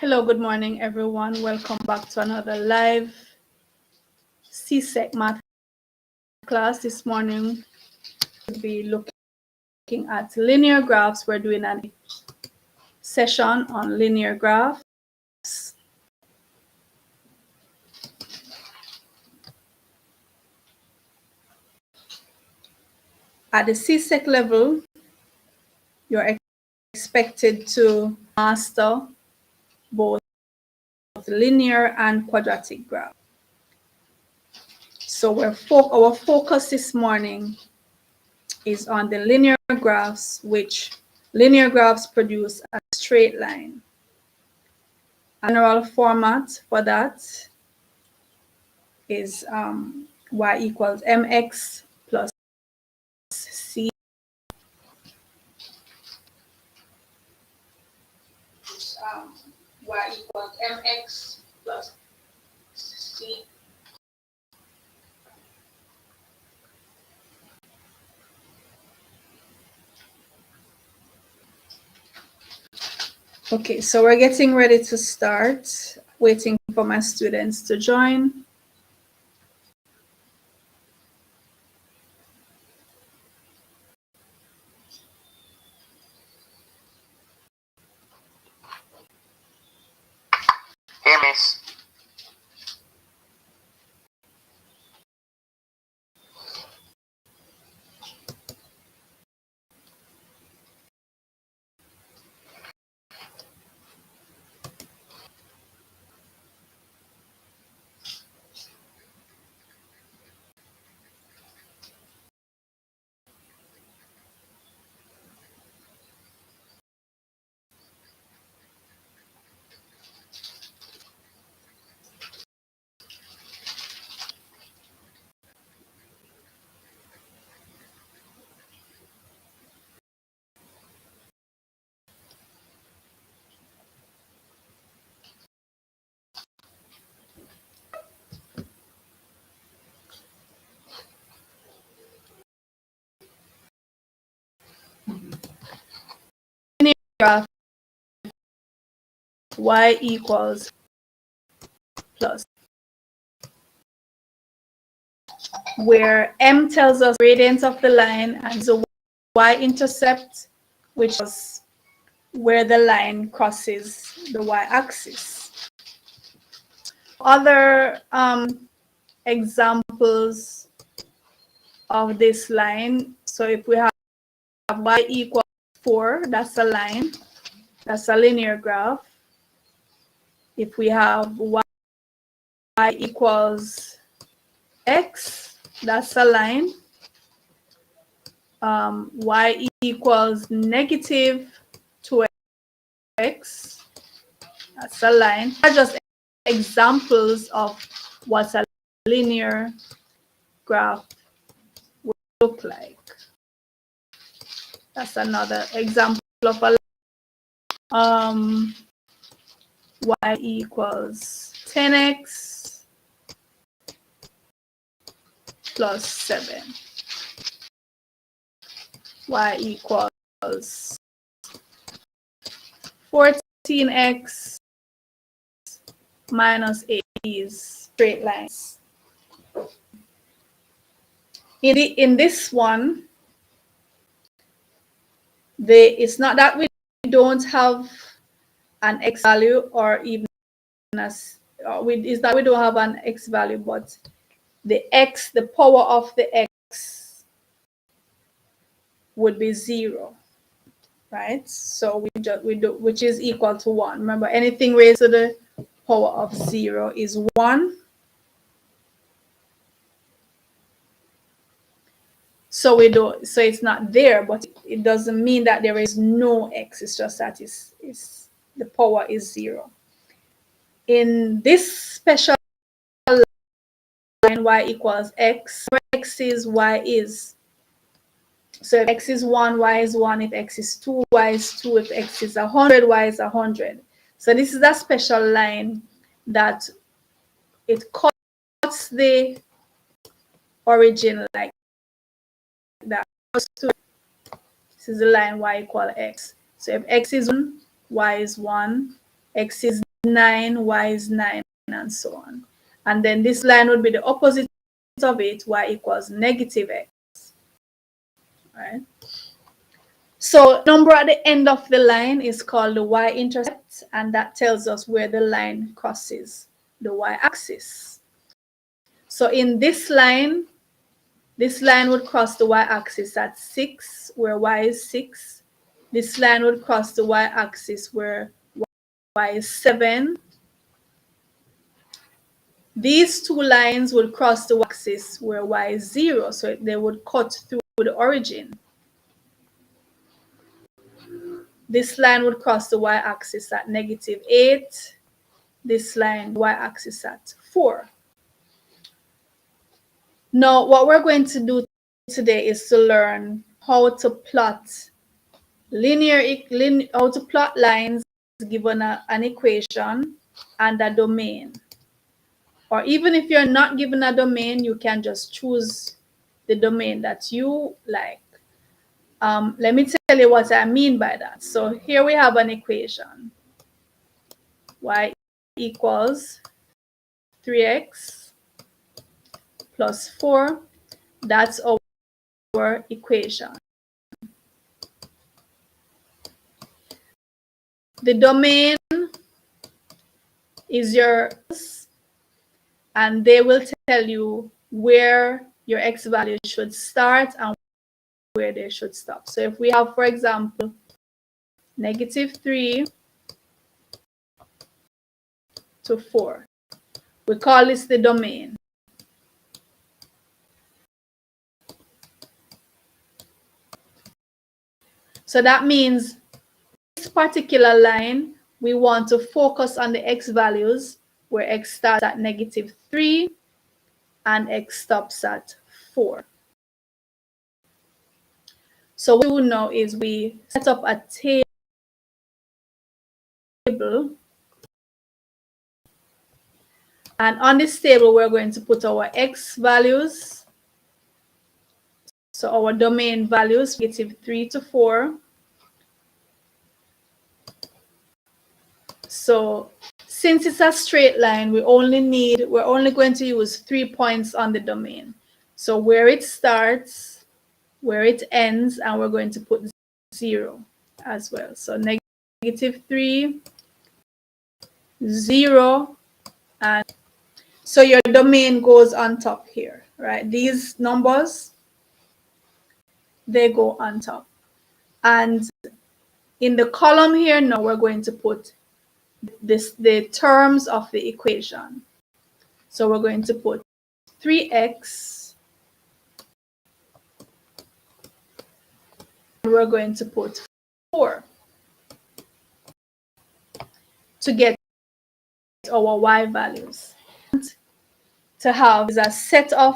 Hello, good morning, everyone. Welcome back to another live CSEC math class. This morning, we'll be looking at linear graphs. We're doing a session on linear graphs. At the CSEC level, you're expected to master both linear and quadratic graphs. So our focus this morning is on the linear graphs, which linear graphs produce a straight line. General format for that is y equals mx plus c. Y equals mx plus c. Okay, so we're getting ready to start, waiting for my students to join. Hey, miss. Graph y equals plus, where m tells us gradient of the line and the y-intercept, which is where the line crosses the y-axis. Other examples of this line, so if we have y equals 4, that's a line, that's a linear graph. If we have y equals x, that's a line. Y equals negative 2x, that's a line. These are just examples of what a linear graph would look like. That's another example of a y equals 10x plus 7. Y equals 14x minus 8 is straight lines. In this one, it's not that we don't have an x value, or even is that we don't have an x value, but the power of the x would be 0, right? So we do, which is equal to 1. Remember, anything raised to the power of 0 is 1. So it's not there, but it doesn't mean that there is no x. It's just that the power is 0. In this special line, y equals x, where x is, y is. So if x is 1, y is 1. If x is 2, y is 2. If x is 100, y is 100. So this is a special line that it cuts the origin like that. This is the line y equals x. So if x is 1, y is 1. X is 9, y is 9, and so on. And then this line would be the opposite of it, y equals negative x. Right? So number at the end of the line is called the y-intercept, and that tells us where the line crosses the y-axis. So in this line would cross the y-axis at 6, where y is 6. This line would cross the y-axis where y is 7. These two lines would cross the y-axis where y is 0, so they would cut through the origin. This line would cross the y-axis at -8. This line, y-axis at 4. Now, what we're going to do today is to learn how to plot how to plot lines given an equation and a domain. Or even if you're not given a domain, you can just choose the domain that you like. Let me tell you what I mean by that. So here we have an equation. Y equals 3x plus 4. That's our equation. The domain is yours, and they will tell you where your x values should start and where they should stop. So if we have, for example, -3 to 4, we call this the domain. So that means this particular line, we want to focus on the x values where x starts at -3 and x stops at 4. So what we do now is we set up a table, and on this table we're going to put our x values, so our domain values, -3 to 4. So since it's a straight line, we're only going to use 3 points on the domain. So where it starts, where it ends, and we're going to put 0 as well. So -3, 0, and so your domain goes on top here, right? These numbers, they go on top. And in the column here, now we're going to put the terms of the equation. So we're going to put 3x, and we're going to put 4 to get our y values. To have is a set of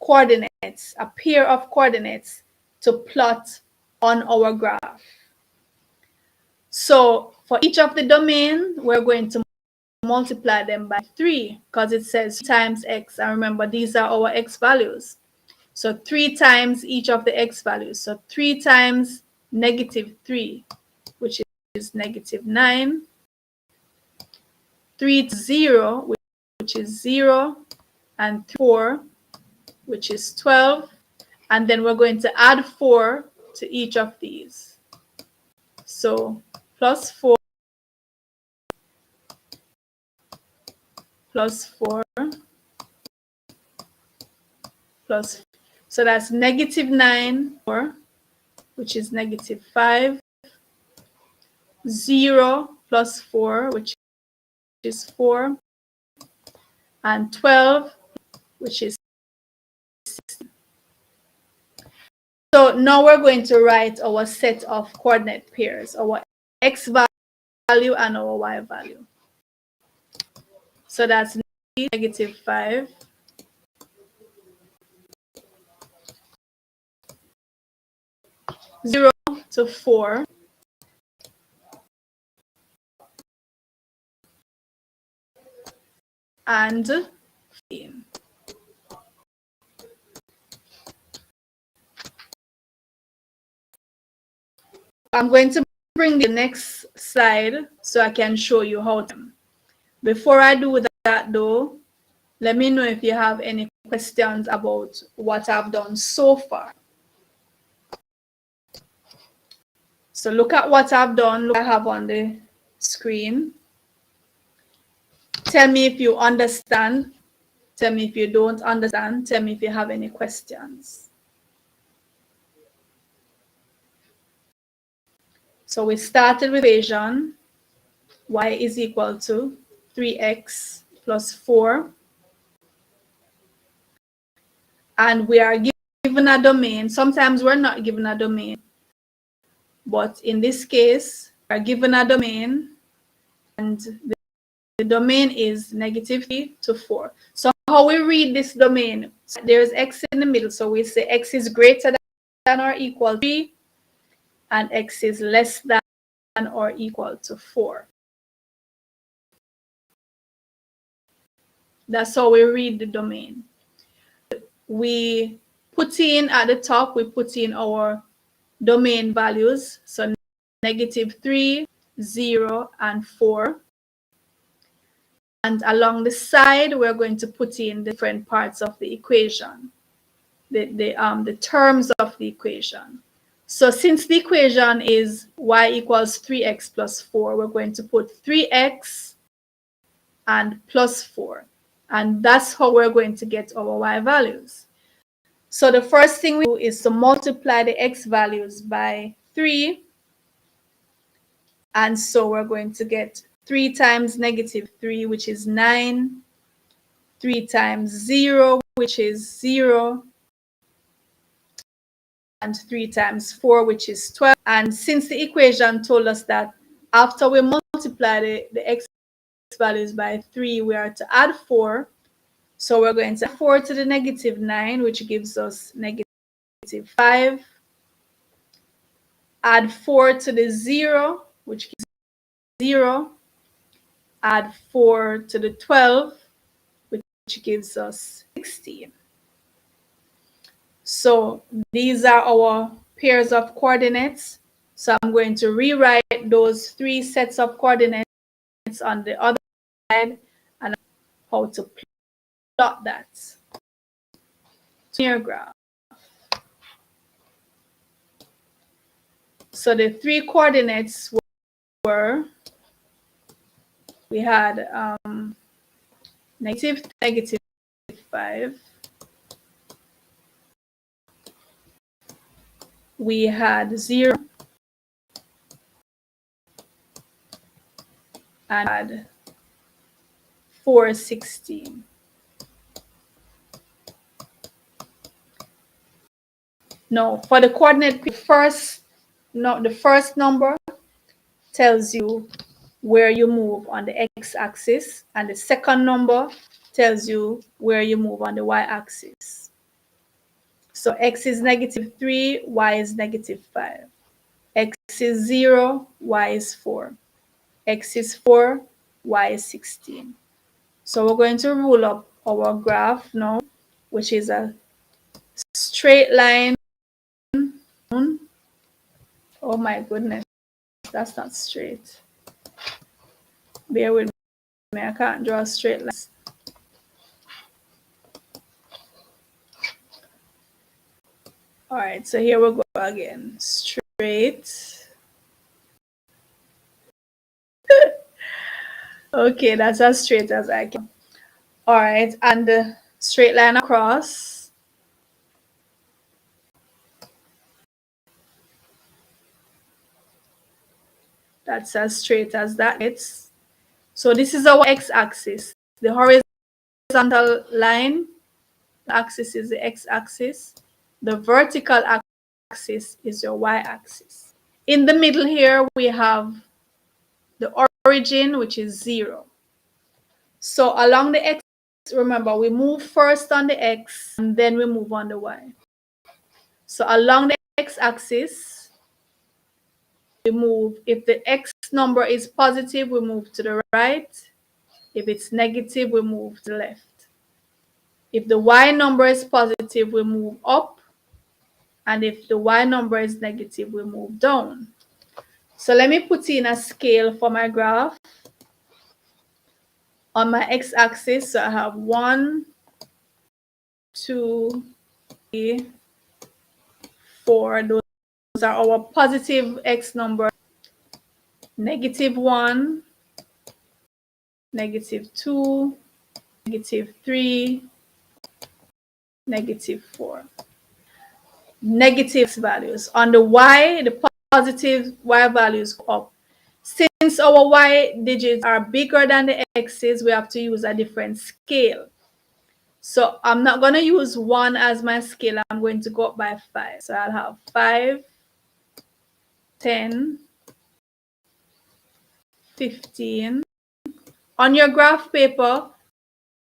coordinates, a pair of coordinates to plot on our graph. So for each of the domain, we're going to multiply them by 3 because it says times x. And remember, these are our x values. So 3 times each of the x values. So 3 times -3, which is -9. 3 to 0, which is 0. And 4, which is 12. And then we're going to add 4 to each of these. So +4 +4 plus, so that's -9, 4, which is -5, 0 plus 4, which is 4, and 12, which is 16. So now we're going to write our set of coordinate pairs, our x value and our y value. So that's -5, 0 to 4, and 15. I'm going to bring the next slide so I can show you how to. Before I do that though, let me know if you have any questions about what I've done so far. So look at what I've done, look what I have on the screen. Tell me if you understand. Tell me if you don't understand. Tell me if you have any questions. So we started with equation. Y is equal to 3x plus 4. And we are given a domain. Sometimes we're not given a domain. But in this case, we are given a domain. And the domain is -3 to 4. So how we read this domain, there's x in the middle. So we say x is greater than or equal to 3, and x is less than or equal to 4. That's how we read the domain. We put in at the top, we put in our domain values. So -3, 0, and 4. And along the side, we're going to put in different parts of the equation, the terms of the equation. So since the equation is y equals 3x plus 4, we're going to put 3x and plus 4. And that's how we're going to get our y values. So the first thing we do is to multiply the x values by 3. And so we're going to get 3 times -3, which is 9. 3 times 0, which is 0. And 3 times 4, which is 12. And since the equation told us that after we multiply the x values by 3, we are to add 4. So we're going to add 4 to the -9, which gives us -5. Add 4 to the 0, which gives 0. Add 4 to the 12, which gives us 16. So these are our pairs of coordinates. So I'm going to rewrite those 3 sets of coordinates on the other side and how to plot that. Linear graph. So the 3 coordinates were, we had -5. We had 0 and had 416. No, for the coordinate, the first number tells you where you move on the x-axis, and the second number tells you where you move on the y-axis. So x is -3, y is -5. X is 0, y is 4. X is 4, y is 16. So we're going to rule up our graph now, which is a straight line. Oh my goodness, that's not straight. Bear with me, I can't draw a straight line. All right, so here we go again. Straight. Okay, that's as straight as I can. All right, and the straight line across. That's as straight as that gets. So this is our x-axis. The horizontal line, the axis is the x-axis. The vertical axis is your y-axis. In the middle here, we have the origin, which is 0. So along the x, remember, we move first on the x, and then we move on the y. So along the x-axis, we move, if the x number is positive, we move to the right. If it's negative, we move to the left. If the y number is positive, we move up. And if the y number is negative, we move down. So let me put in a scale for my graph. On my x-axis, so I have 1, 2, 3, 4. Those are our positive x number. -1, -2, -3, -4. Negative values. On the y, the positive y values go up. Since our y digits are bigger than the x's, we have to use a different scale. So I'm not going to use 1 as my scale. I'm going to go up by 5. So I'll have 5, 10, 15. On your graph paper,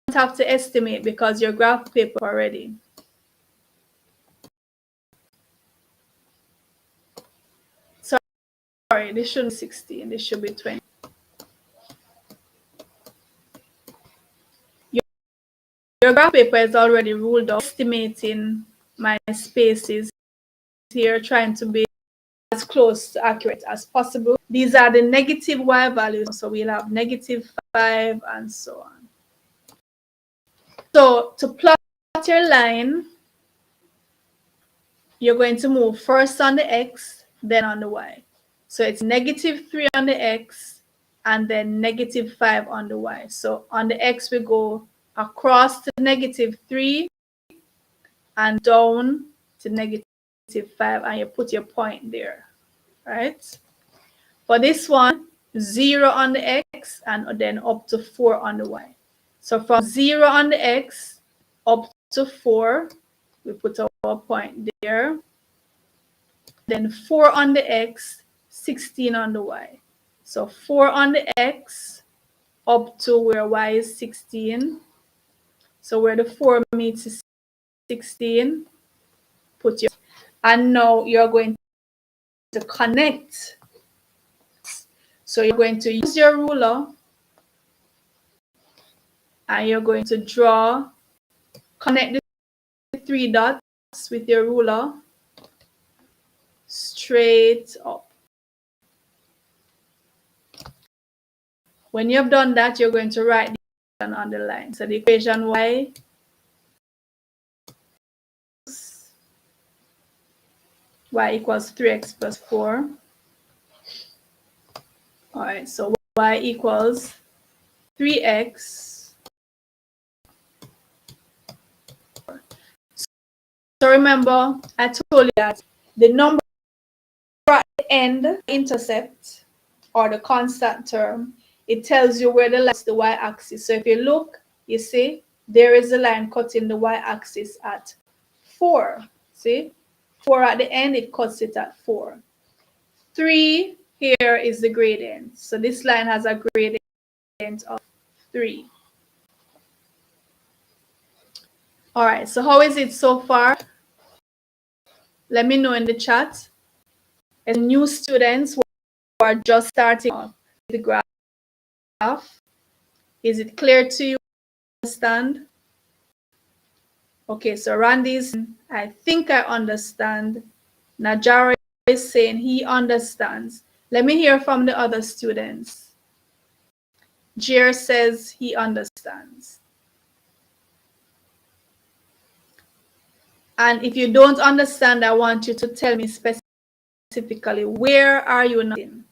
you don't have to estimate because your graph paper already. Sorry, this shouldn't be 16. This should be 20. Your graph paper is already ruled out. Estimating my spaces here, trying to be as close to accurate as possible. These are the negative y values. So we'll have -5 and so on. So to plot your line, you're going to move first on the x, then on the y. So it's -3 on the x and then -5 on the y. So on the x, we go across to -3 and down to -5, and you put your point there, right? For this one, 0 on the x and then up to 4 on the y. So from 0 on the x up to 4, we put our point there. Then 4 on the x, 16 on the y. So 4 on the x up to where y is 16. So where the 4 meets is 16, put your, and now you're going to connect. So you're going to use your ruler and you're going to draw, connect the 3 dots with your ruler straight up. When you've done that, you're going to write the equation on the line. So the equation y equals 3x plus 4. All right, so y equals 3x. So remember, I told you that the number at the end, intercept, or the constant term, it tells you where the line is the y-axis. So if you look, you see, there is a line cutting the y-axis at 4. See? 4 at the end, it cuts it at 4. 3 here is the gradient. So this line has a gradient of 3. All right, so how is it so far? Let me know in the chat. And new students who are just starting off the graph, is it clear to you? Understand? Okay, so Randy's, I think I understand. Najara is saying he understands. Let me hear from the other students. Jer says he understands. And if you don't understand, I want you to tell me specifically, where are you not in?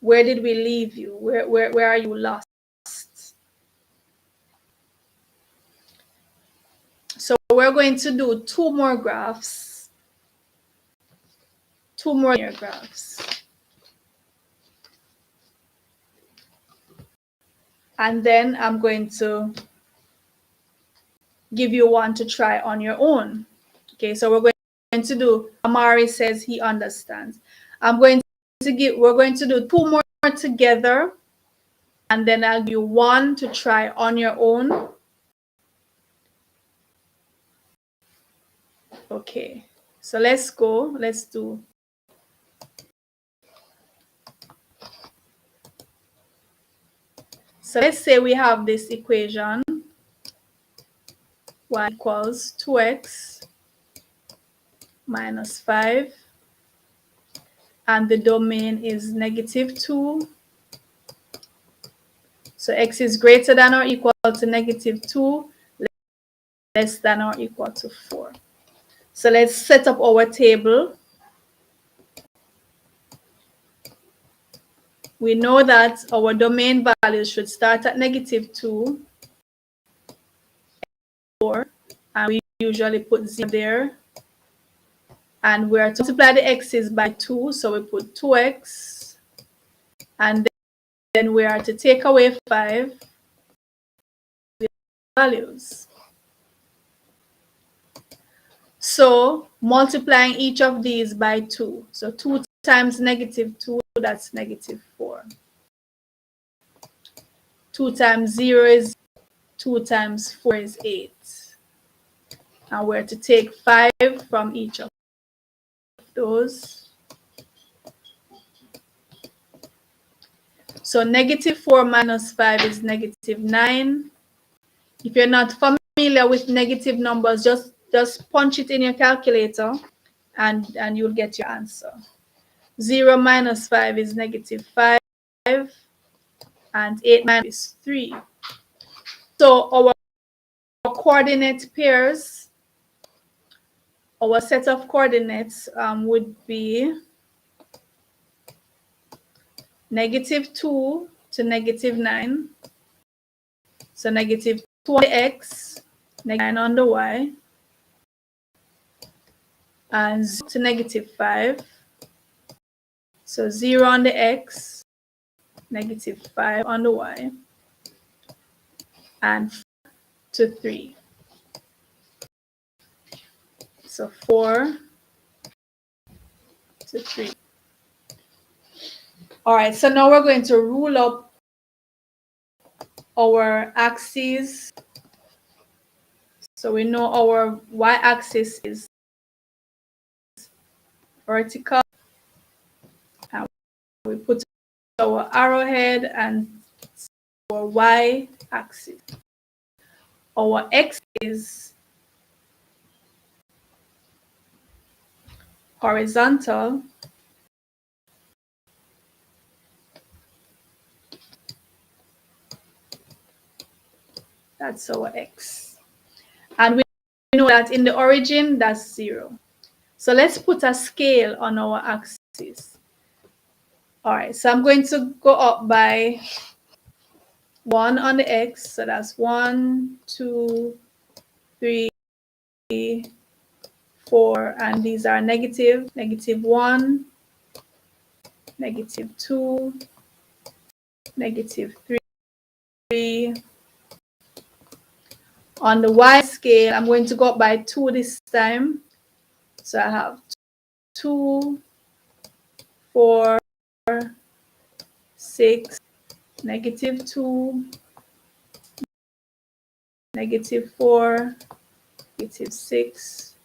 Where did we leave you? Where are you lost? So we're going to do 2 more graphs. 2 more graphs. And then I'm going to give you one to try on your own. Okay, so we're going to do, Amari says he understands. We're going to do 2 more together, and then I'll give you one to try on your own. Okay, so let's go. Let's do. So let's say we have this equation, y equals 2x minus 5, and the domain is -2. So x is greater than or equal to -2, less than or equal to 4. So let's set up our table. We know that our domain values should start at -2, 4, and we usually put 0 there. And we are to multiply the x's by 2, so we put 2x. And then we are to take away 5 values. So multiplying each of these by 2. So 2 times -2, that's -4. 2 times 0 is 2 times 4 is 8. And we're to take 5 from each of those. So -4 minus 5 is -9. If you're not familiar with negative numbers, just punch it in your calculator and you'll get your answer. 0 minus 5 is -5, and 8 minus 3. So our coordinate pairs, our set of coordinates would be -2 to -9. So -2 on the x, -9 on the y, and 0 to -5. So 0 on the x, -5 on the y, and 4 to 3. So 4 to 3. All right, so now we're going to rule up our axes. So we know our y-axis is vertical, and we put our arrowhead and our y-axis. Our x is horizontal, that's our x. And we know that in the origin, that's 0. So let's put a scale on our axis. All right, so I'm going to go up by 1 on the x. So that's 1, 2, 3, 4, and these are negative. -1, -2, -3. On the y scale, I'm going to go up by 2 this time. So I have 2, 4, 6, -2, -4, -6,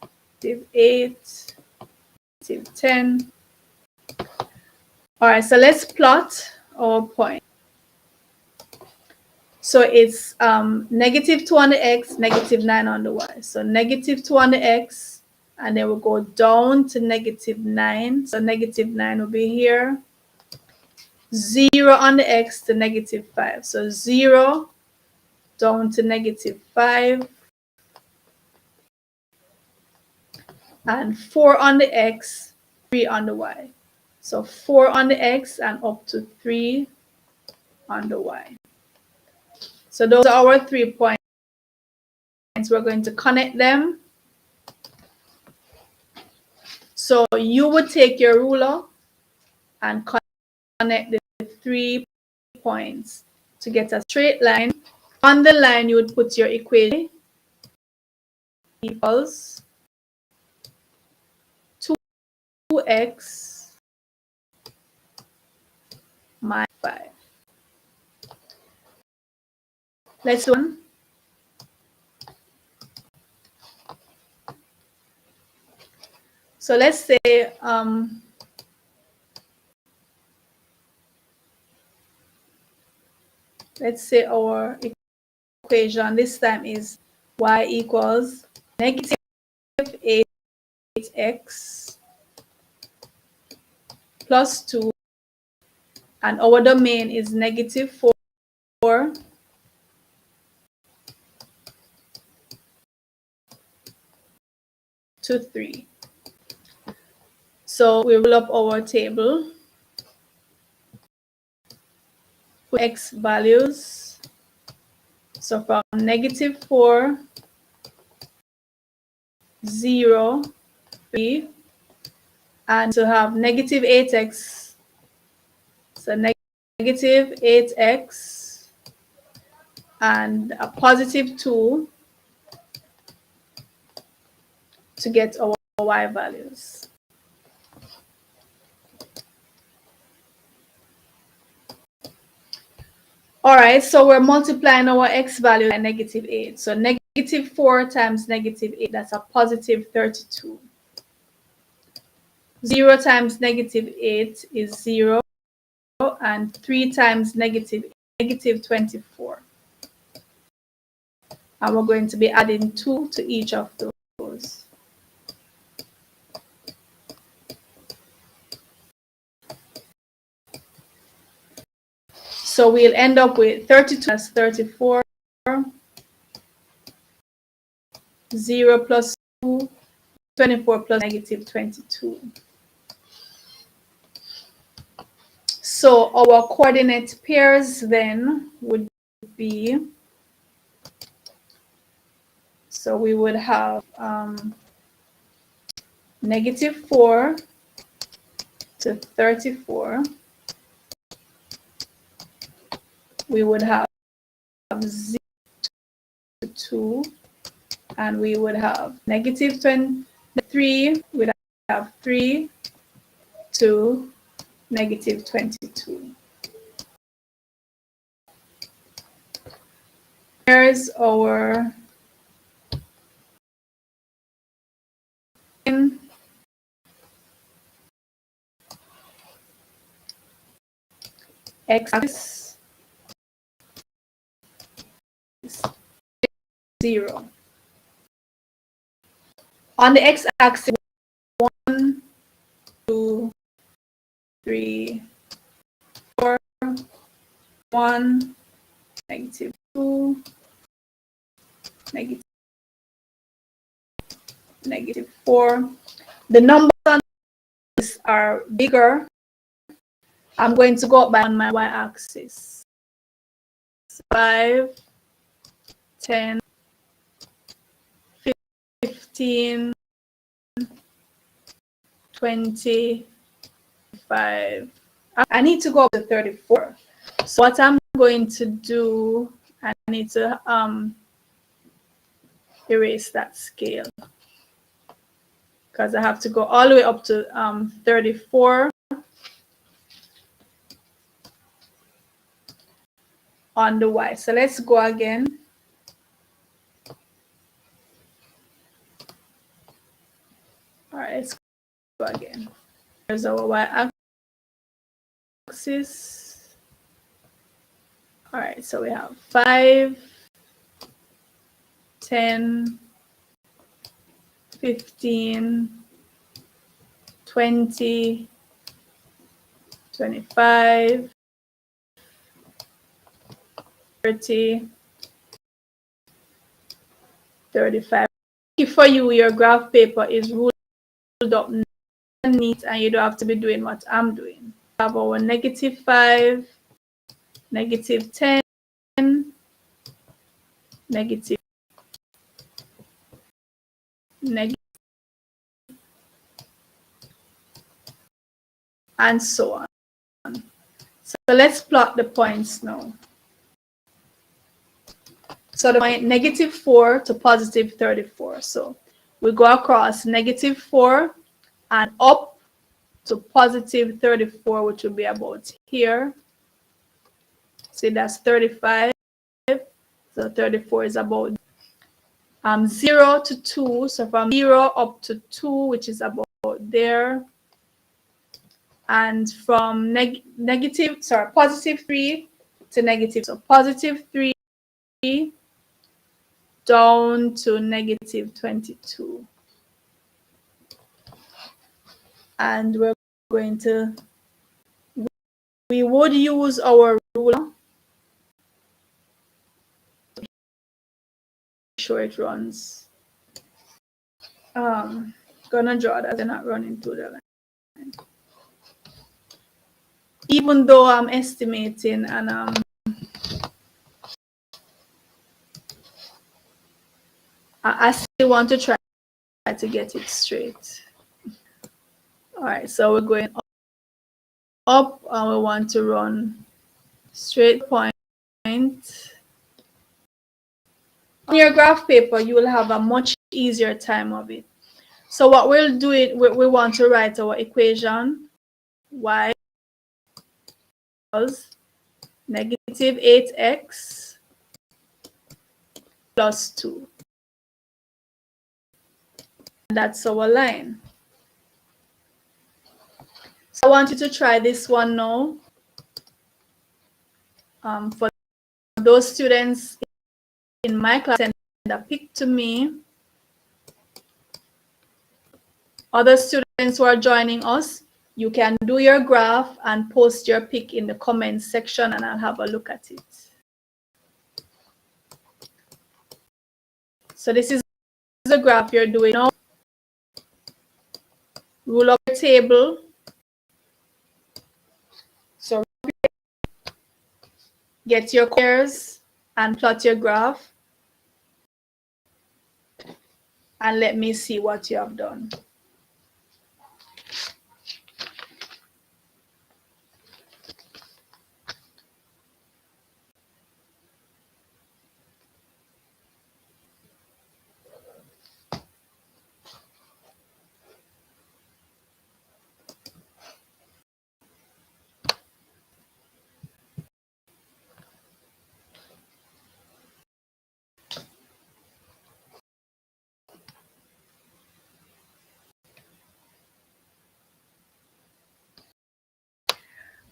-8, -10. All right, so let's plot our point. So it's -2 on the x, -9 on the y. So -2 on the x, and then we'll go down to -9. So -9 will be here. 0 on the x to -5. So 0 down to -5. And 4 on the x, 3 on the y. So 4 on the x and up to 3 on the y. So those are our 3 points. We're going to connect them. So you would take your ruler and connect the 3 points to get a straight line. On the line, you would put your equation equals 2x minus 5. Let's do one. So let's say our equation this time is y equals -8x plus 2, and our domain is -4 to 3. So we roll up our table, put x values. So from -4, 0, 3, and to have -8x, so -8x and a +2 to get our y values. All right, so we're multiplying our x value by -8. So -4 times -8, that's a +32. 0 times -8 is 0, and 3 times -24. And we're going to be adding 2 to each of those. So we'll end up with 32 plus 34, 0 plus 2, 24 plus -22. So our coordinate pairs then would be, so we would have -4 to 34. We would have 0 to 2, and we would have -23. We'd have 3 to -22. Here's our x-axis 0. On the x-axis, 1, 2, 3, 4, 1, -2, -4. The numbers on this are bigger. I'm going to go up by on my y-axis. 5, 10, 15, 20, 5. I need to go up to 34. So what I'm going to do, I need to erase that scale, because I have to go all the way up to 34 on the y. So let's go again. All right, let's go again. Here's our y-axis. All right, so we have 5, 10, 15, 20, 25, 30, 35. For you, your graph paper is ruled up neat, and you don't have to be doing what I'm doing. We have our -5, -10, negative, and so on. So let's plot the points now. So the point -4 to +34. So we go across -4 and up to +34, which will be about here. See, that's 35. So 34 is about 0 to 2. So from 0 up to 2, which is about there. And from +3 to negative. So +3 down to -22. And we're going to, we would use our ruler to make sure it runs. Gonna draw that they're not running through the line. Even though I'm estimating and I still want to try to get it straight. All right, so we're going up and we want to run straight point. On your graph paper, you will have a much easier time of it. So what we'll do it, we want to write our equation. Y equals negative 8x plus 2. That's our line. So I want you to try this one now. For those students in my class, send a pic to me. Other students who are joining us, you can do your graph and post your pic in the comments section and I'll have a look at it. So this is the graph you're doing now. Rule up your table. So get your squares and plot your graph. And let me see what you have done.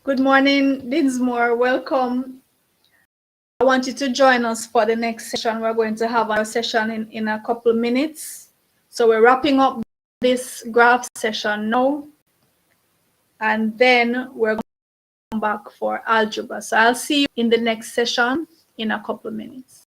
Good morning, Dinsmore. Welcome. I want you to join us for the next session. We're going to have our session in a couple of minutes. So we're wrapping up this graph session now. And then we're going to come back for algebra. So I'll see you in the next session in a couple of minutes.